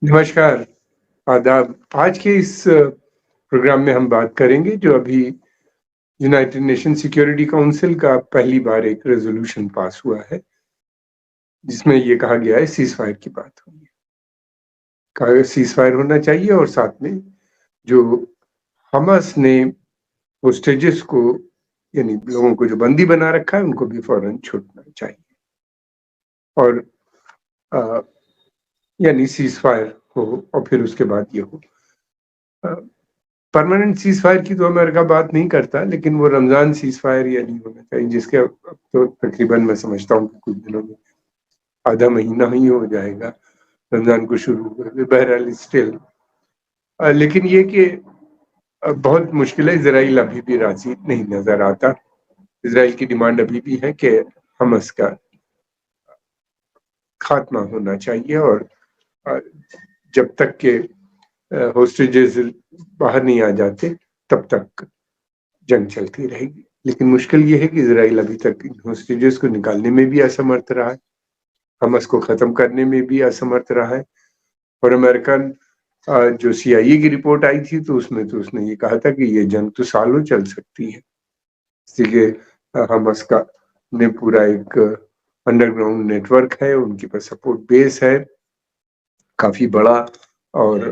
नमस्कार, आदाब। आज के इस प्रोग्राम में हम बात करेंगे जो अभी यूनाइटेड नेशन सिक्योरिटी काउंसिल का पहली बार एक रेज़ोल्यूशन पास हुआ है, जिसमें ये कहा गया है सीज़फायर की बात हुई है। कहा सीज़फायर होना चाहिए और साथ में जो हमास ने होस्टेजेस को यानी लोगों को जो बंदी बना रखा है, उनको भी फ़ौरन छोड़ना चाहिए और अ, यानी सीज़फायर हो और फिर उसके बाद ये हो। अ परमानेंट सीज़फायर की तो अमेरिका बात नहीं करता, लेकिन वो रमज़ान सीज़फायर या नहीं होना चाहिए, जिसके अब तो तकरीबन मैं समझता हूँ कि कुछ दिनों में आधा महीना ही हो जाएगा, रमज़ान को शुरू हुए। बहरहाल स्टिल लेकिन ये कि बहुत मुश्किल है, इज़राइल अभी भी राज़ी नहीं नज़र आता। इज़राइल की डिमांड अभी भी है कि हमास का खात्मा होना चाहिए और अ, जब तक के होस्टेजेस बाहर नहीं आ जाते, तब तक जंग चलती रहेगी। लेकिन मुश्किल ये है कि इज़राइल अभी तक इन होस्टेजेस को निकालने में भी असमर्थ रहा है, हमास को ख़त्म करने में भी असमर्थ रहा है और अमेरिकन जो सीआईए की रिपोर्ट आई थी, तो उसमें तो उसने ये कहा था कि ये जंग तो सालों चल सकती है। इसीलिए हमास का ने पूरा एक अंडरग्राउंड नेटवर्क है, उनके पास सपोर्ट बेस है, काफ़ी बड़ा और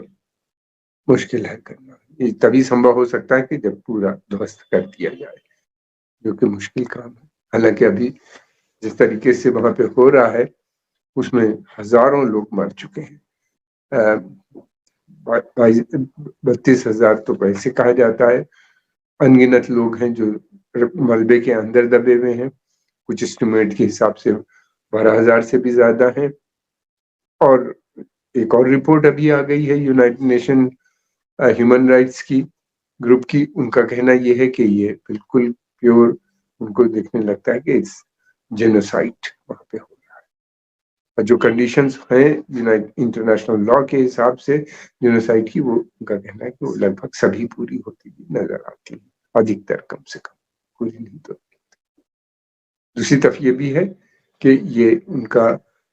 मुश्किल है करना। ये तभी संभव हो सकता है कि जब पूरा ध्वस्त कर दिया जाए, जो कि मुश्किल काम है। हालाँकि अभी जिस तरीके से वहाँ पे हो रहा है, उसमें हज़ारों लोग मर चुके हैं। अ, 32,000 तो वैसे कहा जाता है, अनगिनत लोग हैं जो मलबे के अंदर दबे हुए हैं, कुछ एस्टिमेट के हिसाब से 12,000 से भी ज़्यादा हैं और एक और रिपोर्ट अभी आ गई है यूनाइटेड नेशन ह्यूमन राइट्स की ग्रुप की, उनका कहना ये है कि ये बिल्कुल प्योर उनको देखने लगता है कि इट्स जेनोसाइड वहाँ पे हो रहा है। और जो कंडीशंस हैं इंटरनेशनल लॉ के हिसाब से जेनोसाइड की, वो उनका कहना है कि वो लगभग सभी पूरी होती हुई नज़र आती है, अधिकतर कम से कम, पूरी नहीं तो। दूसरी तरफ ये भी है कि ये उनका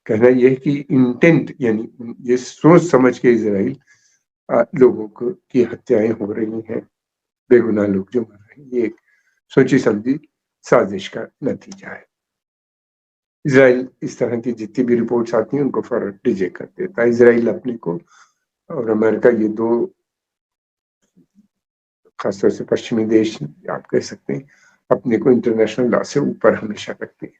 कहना ये है कि इंटेंट यानी ये सोच समझ के इज़राइल लोगों को की हत्याएँ हो रही हैं, बेगुनाह लोग जो मर रहे हैं, ये एक सोची-समझी साजिश का नतीजा है। इज़राइल इस तरह की जितनी भी रिपोर्ट्स आती हैं, उनको फ़ौरन रिजेक्ट कर देता है। इज़राइल अपने को और अमेरिका, ये 2 ख़ासतौर से पश्चिमी देश आप कह सकते हैं, अपने को इंटरनेशनल लॉ से ऊपर हमेशा रखते हैं।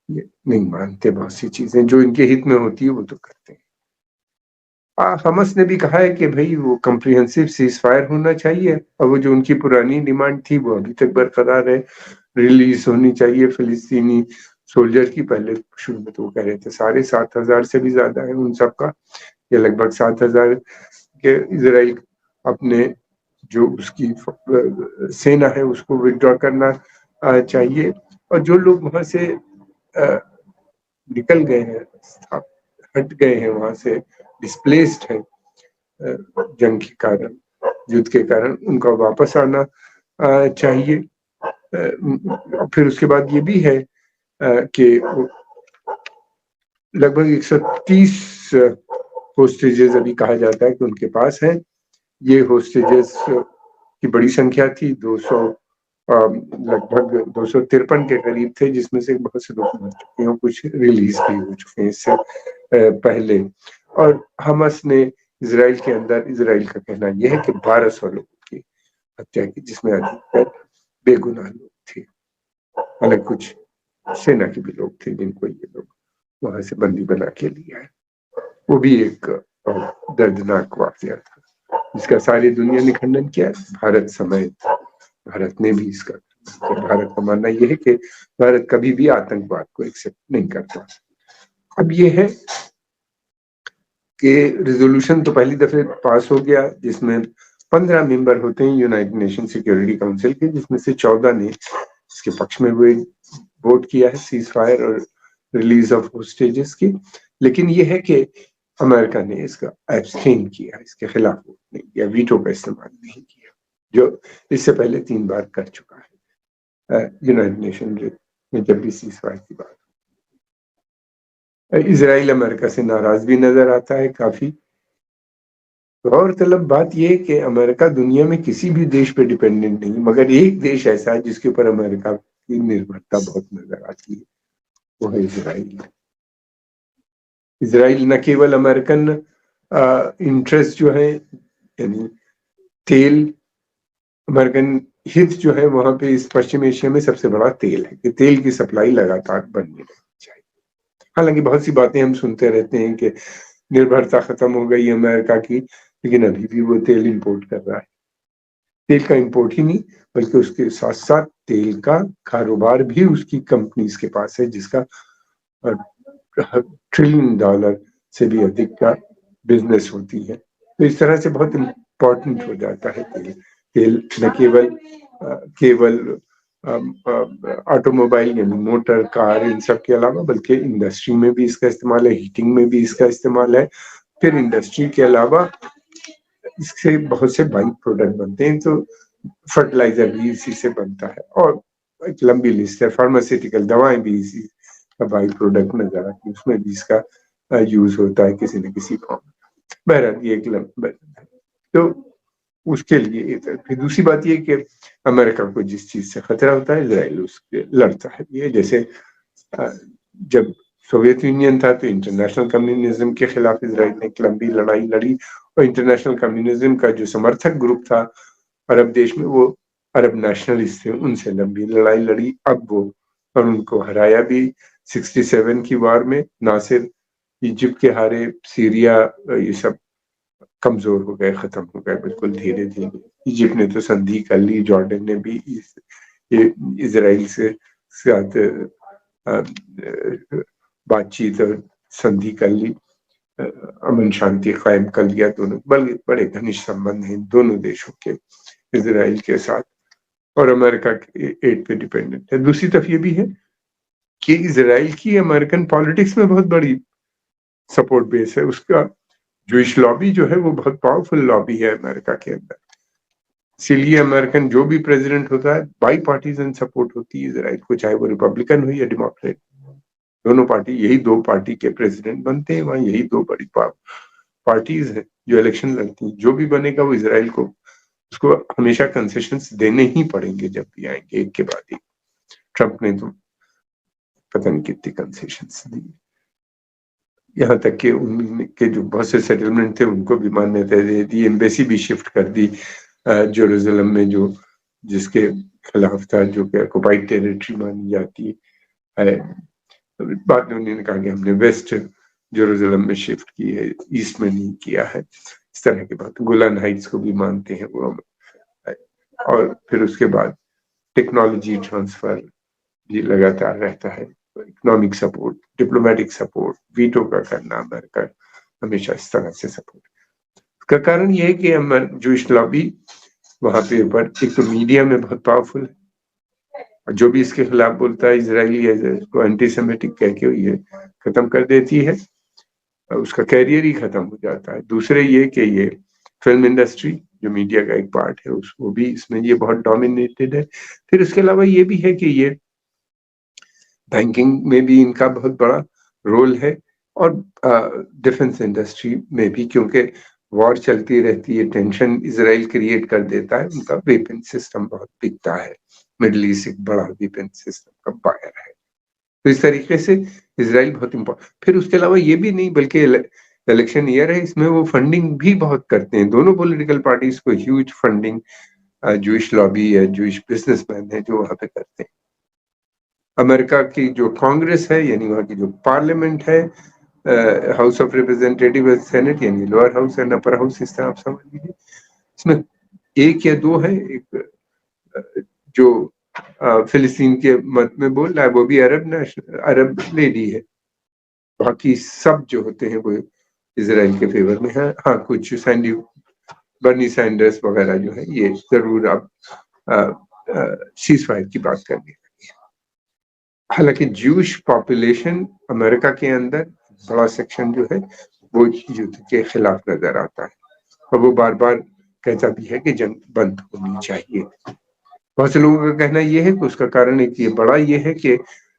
ये नहीं मानते बहुत सी चीज़ें, जो इनके हित में होती है, वो तो करते हैं। हमास ने भी कहा है कि भई वो कम्प्रिहेंसिव सीज़फायर होना चाहिए और वो जो उनकी पुरानी डिमांड थी, वो अभी तक बरकरार है। रिलीज़ होनी चाहिए फ़िलिस्तीनी सोल्जर की। पहले शुरू में तो वो कह रहे थे साढ़े 7,000 से भी ज़्यादा है उन सबका, या लगभग 7,000 के इज़राइल अपने जो उसकी सेना है उसको विथड्रॉ करना चाहिए और जो लोग वहाँ से अ, निकल गए हैं, हट गए हैं वहाँ से, डिस्प्लेस्ड हैं जंग के कारण, युद्ध के कारण, उनका वापस आना चाहिए। फिर उसके बाद ये भी है कि लगभग 130 होस्टेजेस अभी कहा जाता है कि उनके पास हैं। ये होस्टेजेस की बड़ी संख्या थी, 200 लगभग 253 के करीब थे, जिसमें से बहुत से लोग मर चुके हैं, कुछ रिलीज भी हो चुके हैं इससे पहले। और हमास ने इज़राइल के अंदर, इज़राइल का कहना यह है कि 1200 लोगों की हत्या की, जिसमें अधिकतर बेगुनाह लोग थे। हालांकि कुछ सेना के भी लोग थे जिनको ये लोग वहां से बंदी बना के लिया है। वो भी एक दर्दनाक वाकया था, जिसका सारी दुनिया ने खंडन किया, भारत समेत। भारत ने भी इसका, भारत का मानना यह है कि भारत कभी भी आतंकवाद को एक्सेप्ट नहीं करता। अब ये है कि रेजोल्यूशन तो पहली दफे पास हो गया, जिसमें 15 मेंबर होते हैं यूनाइटेड नेशन सिक्योरिटी काउंसिल के, जिसमें से 14 ने इसके पक्ष में हुए वोट किया है सीज फायर और रिलीज ऑफ होस्टेजेस की। लेकिन ये है कि अमेरिका ने इसका एब्सटेन किया, इसके खिलाफ वोट नहीं किया, वीटो का इस्तेमाल नहीं किया, जो इससे पहले 3 बार कर चुका है यूनाइटेड नेशन में जब भी सीज फायर की बात इजराइल अमेरिका से नाराज भी नजर आता है काफी। गौरतलब बात यह है कि अमेरिका दुनिया में किसी भी देश पे डिपेंडेंट नहीं, मगर एक देश ऐसा है जिसके ऊपर अमेरिका की निर्भरता बहुत नजर आती है, वो है इजराइल। इजराइल न केवल अमेरिकन इंटरेस्ट जो है, यानी तेल, अमेरिकन हित जो है वहां पे इस पश्चिम एशिया में सबसे बड़ा तेल है कि तेल की सप्लाई लगातार बननी चाहिए। हालांकि बहुत सी बातें हम सुनते रहते हैं कि निर्भरता खत्म हो गई अमेरिका की, लेकिन अभी भी वो तेल इंपोर्ट कर रहा है। तेल का इंपोर्ट ही नहीं बल्कि उसके साथ साथ तेल का कारोबार भी उसकी कंपनीज के पास है, जिसका $1 ट्रिलियन से भी अधिक का बिजनेस होती है। तो इस तरह से बहुत इम्पोर्टेंट हो जाता है तेल। तेल न केवल ऑटोमोबाइल यानी मोटर, कार, इन सब के अलावा बल्कि इंडस्ट्री में भी इसका इस्तेमाल है, हीटिंग में भी इसका इस्तेमाल है। फिर इंडस्ट्री के अलावा इससे बहुत से बाई प्रोडक्ट बनते हैं, तो फर्टिलाइजर भी इसी से बनता है, और एक लंबी लिस्ट है। फार्मास्यूटिकल दवाएं भी इसी का बाई प्रोडक्ट नजर आती है, उसमें भी इसका यूज होता है किसी न किसी फॉर्म में। बहरहाल ये एक लंबा, तो उसके लिए फिर दूसरी बात ये कि अमेरिका को जिस चीज से खतरा होता है इसराइल उसके लड़ता है। ये जैसे जब सोवियत यूनियन था तो इंटरनेशनल कम्युनिज्म के खिलाफ इसराइल ने एक लंबी लड़ाई लड़ी, और इंटरनेशनल कम्युनिज्म का जो समर्थक ग्रुप था अरब देश में, वो अरब नेशनलिस्ट थे, उनसे लंबी लड़ाई लड़ी। अब वो और उनको हराया भी 67 की वार में। ना सिर्फ इजिप्ट के हारे, सीरिया ये सब कमजोर हो गए, खत्म हो गए बिल्कुल धीरे धीरे। इजिप्ट ने तो संधि कर ली, जॉर्डन ने भी इसराइल से साथ बातचीत और संधि कर ली, अमन शांति कायम कर लिया। दोनों बड़े घनिष्ठ संबंध हैं दोनों देशों के इसराइल के साथ, और अमेरिका के एड पे डिपेंडेंट है। दूसरी तरफ ये भी है कि इसराइल की अमेरिकन पॉलिटिक्स में बहुत बड़ी सपोर्ट बेस है। उसका जूइश लॉबी जो है वो बहुत पावरफुल लॉबी है अमेरिका के अंदर। इसीलिए अमेरिकन जो भी प्रेसिडेंट होता है, बाई पार्टीजन सपोर्ट होती है इसराइल को, चाहे वो रिपब्लिकन हो या डेमोक्रेट। दोनों पार्टी, यही दो पार्टी के प्रेसिडेंट बनते हैं वहां, यही दो बड़ी पार्टीज है जो इलेक्शन लड़ती हैं। जो भी बनेगा वो इसराइल को, उसको हमेशा कंसेशंस देने ही पड़ेंगे जब भी आएंगे, एक के बाद एक। ट्रंप ने तो पता नहीं कितनी कंसेशंस दी, यहाँ तक कि उनके जो बहुत से सेटलमेंट थे उनको भी मान्यता दे दी, एम्बेसी भी शिफ्ट कर दी जेरूसलम में, जो जिसके खिलाफ था, जो कि ऑक्युपाइड टेरिटरी मानी जाती है। बाद में उन्होंने कहा कि हमने वेस्ट जेरूसलम में शिफ्ट की है, ईस्ट में नहीं किया है। इस तरह की बात, गोलान हाइट्स को भी मानते हैं वो। और फिर उसके बाद टेक्नोलॉजी ट्रांसफर भी लगातार रहता है, economic support, diplomatic support, veto का करना, अमेरिका हमेशा इस तरह से सपोर्ट। इसका कारण यह है कि जूइश लॉबी वहां पे ऊपर एक तो मीडिया में बहुत पावरफुल है, और जो भी इसके खिलाफ बोलता है इजरायली है उसको एंटीसेमेटिक कह के ये खत्म कर देती है, उसका कैरियर ही खत्म हो जाता है। दूसरे ये कि ये फिल्म इंडस्ट्री जो मीडिया का एक पार्ट है, उसको भी इसमें ये बहुत डोमिनेटेड है। फिर उसके अलावा ये भी है कि ये बैंकिंग में भी इनका बहुत बड़ा रोल है, और डिफेंस इंडस्ट्री में भी, क्योंकि वॉर चलती रहती है, टेंशन इसराइल क्रिएट कर देता है, उनका वेपन सिस्टम बहुत बिकता है। मिडिल ईस्ट एक बड़ा वेपन सिस्टम का बायर है, तो इस तरीके से इसराइल बहुत इम्पोर्टेंट। फिर उसके अलावा ये भी नहीं, बल्कि इलेक्शन ईयर है, इसमें वो फंडिंग भी बहुत करते हैं, दोनों पॉलिटिकल पार्टीज को ह्यूज फंडिंग जूइश लॉबी है, जूइश बिजनेसमैन है जो वहां पे करते हैं। अमेरिका की जो कांग्रेस है, यानी वहां की जो पार्लियामेंट है, हाउस ऑफ रिप्रेजेंटेटिव, सेनेट यानी lower house and upper house, इस तरह आप समझ लीजिए, इसमें एक या दो है। एक जो फिलिस्तीन के मत में बोल रहा है वो भी अरब लेडी है, बाकी सब जो होते हैं वो इसराइल के फेवर में है। हाँ, कुछ बर्नी सैंडर्स वगैरह जो है ये जरूर अब सीज फायर की बात करनी है। हालांकि ज्यूश पॉपुलेशन अमेरिका के अंदर बड़ा सेक्शन जो है वो युद्ध के खिलाफ नजर आता है, और वो बार बार कहता भी है कि जंग बंद होनी चाहिए। बहुत से लोगों का कहना यह है कि उसका कारण एक ये बड़ा ये है कि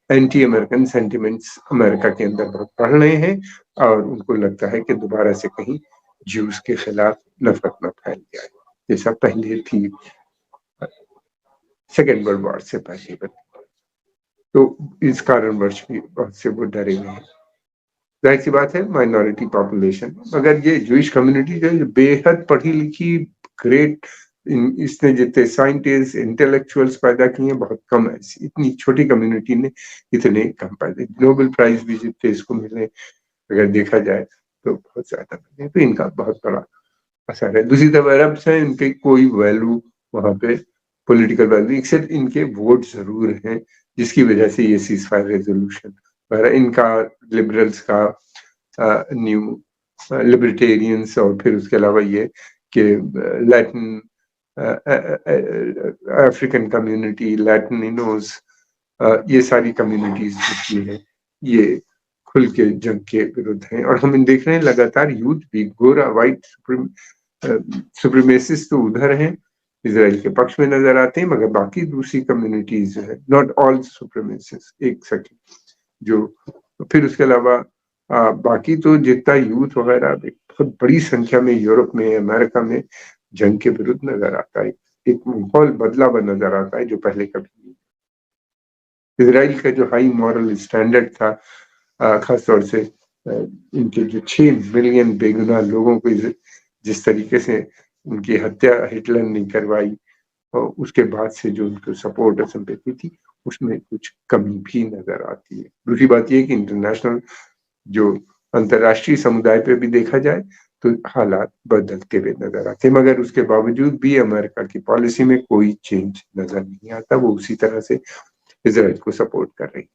एंटी अमेरिकन सेंटिमेंट्स अमेरिका के अंदर बहुत बढ़ रहे हैं और उनको लगता है कि दोबारा से कहीं ज्यूज के खिलाफ नफरत न फैल जाए, जैसा पहले थी सेकेंड वर्ल्ड वॉर से पहले। तो इस कारणवश भी बहुत से वो डरे हुए हैं। जाहिर सी बात है माइनॉरिटी पॉपुलेशन, मगर ये जूइश कम्युनिटी जो बेहद पढ़ी लिखी ग्रेट, इसने जितने साइंटिस्ट इंटेलेक्चुअल्स पैदा किए बहुत कम है, इतनी छोटी कम्युनिटी ने इतने कम पैदा। नोबेल प्राइज भी जितने इसको मिले अगर देखा जाए तो बहुत ज्यादा मिले, तो इनका बहुत बड़ा असर है। दूसरी तरफ अरब्स हैं, इनके कोई वैल्यू वहां पे पॉलिटिकल वैल्यू, एक्सेप्ट इनके वोट जरूर हैं जिसकी वजह से ये सीज फायर रेजोल्यूशन इनका लिबरल्स का न्यू लिबर्टेरियंस और फिर उसके अलावा ये कि लैटिन अफ्रीकन कम्युनिटी, लैटिनिनोस, ये सारी कम्युनिटीज जो है ये खुल के जंग के विरुद्ध हैं। और हम देख रहे हैं लगातार यूथ भी गोरा वाइट सुप्रीमेसिस्ट तो उधर हैं, इजराइल के पक्ष में नजर आते हैं, मगर बाकी दूसरी कम्युनिटीज जो है, नॉट ऑल सुप्रीमेसिस्ट, एक सेकेंड, जो फिर उसके अलावा बाकी तो जितना यूथ वगैरह बहुत बड़ी संख्या में यूरोप में अमेरिका में जंग के विरुद्ध नजर आता है। एक माहौल बदला हुआ नजर आता है जो पहले कभी नहीं। इजराइल का जो हाई मॉरल स्टैंडर्ड था, खासतौर से इनके जो 6 मिलियन बेगुनाह लोगों को जिस तरीके से उनकी हत्या हिटलर ने करवाई, और उसके बाद से जो उनको सपोर्ट और सिंपैथी थी उसमें कुछ कमी भी नजर आती है। दूसरी बात यह कि इंटरनेशनल जो अंतर्राष्ट्रीय समुदाय पे भी देखा जाए तो हालात बदलते हुए नजर आते हैं, मगर उसके बावजूद भी अमेरिका की पॉलिसी में कोई चेंज नजर नहीं आता। वो उसी तरह से इजराइल को सपोर्ट कर रही है,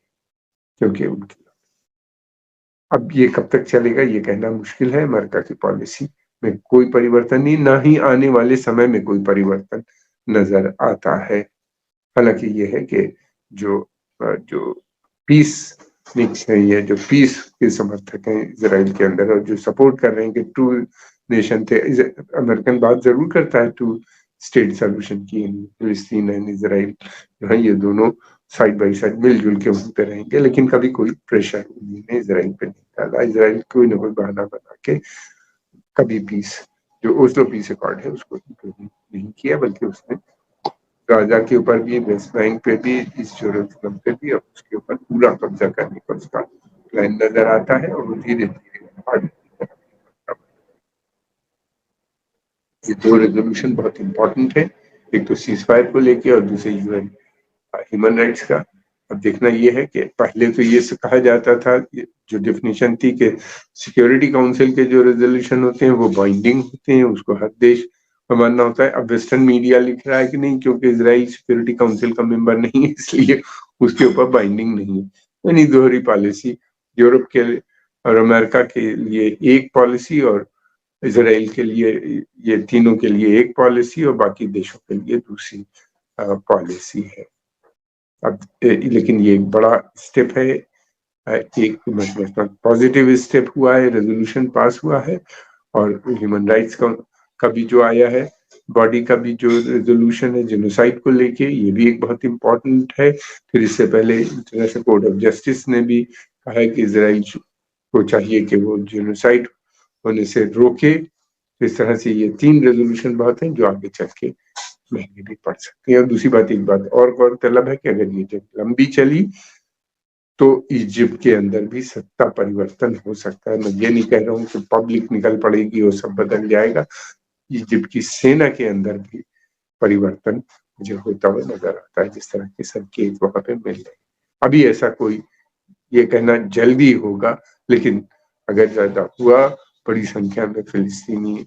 क्योंकि उनकी अब ये कब तक चलेगा ये कहना मुश्किल है। अमेरिका की पॉलिसी में कोई परिवर्तन नहीं, ना ही आने वाले समय में कोई परिवर्तन नजर आता है। हालांकि ये है कि जो पीस निक्स है, ये जो पीस के समर्थक हैं इसराइल के अंदर और जो सपोर्ट कर रहे हैं कि टू नेशन थे, अमेरिकन बात जरूर करता है टू स्टेट सोल्यूशन की, फिलिस्तीन एंड इसराइल जो है ये दोनों साइड बाई साइड मिलजुल के वहीं पे रहेंगे, लेकिन कभी कोई प्रेशर उन्होंने इसराइल पे नहीं डाला। इसराइल कोई ना कोई बहाना बना के कभी पीस, जो ओस्लो पीस अकॉर्ड है उसको नहीं किया, बल्कि उसने गाजा के ऊपर भी, वेस्ट बैंक पे भी, इस जेरूसलम पे भी, और उसके ऊपर पूरा कब्जा करने का उसका प्लान नजर आता है। और वो धीरे धीरे ये 2 रेजोल्यूशन बहुत इंपॉर्टेंट है, एक तो सीज फायर को लेके और दूसरे यूएन ह्यूमन राइट्स का। अब देखना ये है कि पहले तो ये कहा जाता था, जो डेफिनेशन थी कि सिक्योरिटी काउंसिल के जो रेजोल्यूशन होते हैं वो बाइंडिंग होते हैं, उसको हर देश को मानना होता है। अब वेस्टर्न मीडिया लिख रहा है कि नहीं, क्योंकि इजराइल सिक्योरिटी काउंसिल का मेंबर नहीं है इसलिए उसके ऊपर बाइंडिंग नहीं है। यानी दोहरी पॉलिसी, यूरोप के और अमेरिका के लिए एक पॉलिसी और इजराइल के लिए, ये तीनों के लिए एक पॉलिसी और बाकी देशों के लिए दूसरी पॉलिसी है। अब लेकिन ये एक बड़ा स्टेप है, एक पॉजिटिव स्टेप हुआ है, रेजोल्यूशन पास हुआ है। और ह्यूमन राइट्स का भी जो आया है, बॉडी का भी जो रेजोल्यूशन है जेनोसाइड को लेके, ये भी एक बहुत इंपॉर्टेंट है। फिर इससे पहले इंटरनेशनल कोर्ट ऑफ जस्टिस ने भी कहा है कि इजराइल को चाहिए कि वो जेनोसाइड होने से रोके। इस तरह से ये 3 रेजोल्यूशन बहुत हैं जो आगे चल के महंगी भी पड़ सकती है। और दूसरी बात, एक बात और गौरतलब है कि अगर ये जंग लंबी चली तो इजिप्ट के अंदर भी सत्ता परिवर्तन हो सकता है। मैं ये नहीं कह रहा हूँ कि पब्लिक निकल पड़ेगी और सब बदल जाएगा, इजिप्ट की सेना के अंदर भी परिवर्तन मुझे होता हुआ नजर आता है, जिस तरह के संकेत वहां पे मिल रहे हैं। अभी ऐसा कोई ये कहना जल्दी होगा, लेकिन अगर ज्यादा हुआ, बड़ी संख्या में फिलिस्तीनी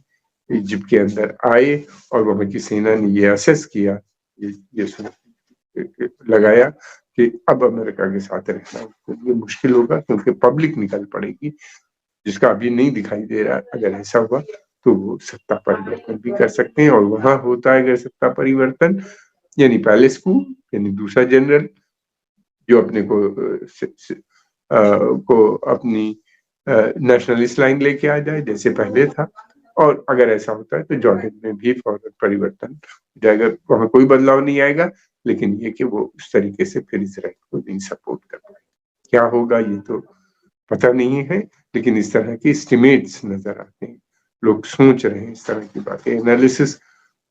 इजिप्ट के अंदर आए और वहां की सेना ने ये असेस किया, ये लगाया कि अब अमेरिका के साथ रहना उसके लिए मुश्किल होगा, क्योंकि पब्लिक निकल पड़ेगी, जिसका अभी नहीं दिखाई दे रहा। अगर ऐसा हुआ तो वो सत्ता परिवर्तन भी कर सकते हैं। और वहां होता है अगर सत्ता परिवर्तन, यानी पैलेस को, यानी दूसरा जनरल जो अपने को अपनी नेशनलिस्ट लाइन लेके आ जाए जैसे पहले था, और अगर ऐसा होता है तो जॉर्डन में भी फौरन परिवर्तन हो जाएगा, वहां कोई बदलाव नहीं आएगा, लेकिन ये कि वो उस तरीके से फिर इजराइल को नहीं सपोर्ट कर पाएगा। क्या होगा ये तो पता नहीं है, लेकिन इस तरह के एस्टिमेट्स नजर आते हैं, लोग सोच रहे हैं इस तरह की बातें। एनालिसिस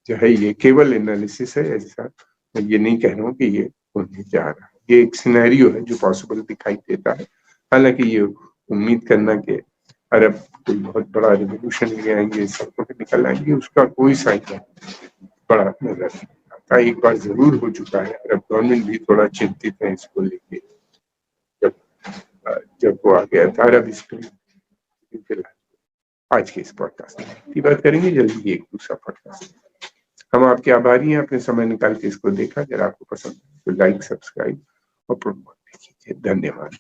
जो है ये केवल एनालिसिस है, ऐसा मैं ये नहीं कह रहा हूँ कि ये होने जा रहा है, ये एक सिनेरियो है जो पॉसिबल दिखाई देता है। हालांकि ये उम्मीद करना कि अरब कोई बहुत बड़ा रिवोल्यूशन ले आएंगे, सड़कों पे निकल आएंगे, उसका कोई साइन बड़ा नजर नहीं आता। एक बार जरूर हो चुका है, अरब गवर्नमेंट भी थोड़ा चिंतित है इसको लेके, जब वो आ गया था अरब स्प्रिंग। आज के इस पॉडकास्ट में की बात करेंगे, जल्दी एक दूसरा पॉडकास्ट। हम आपके आभारी हैं, अपने समय निकाल के इसको देखा। अगर आपको पसंद है तो लाइक, सब्सक्राइब और प्रोमोट कीजिए। धन्यवाद।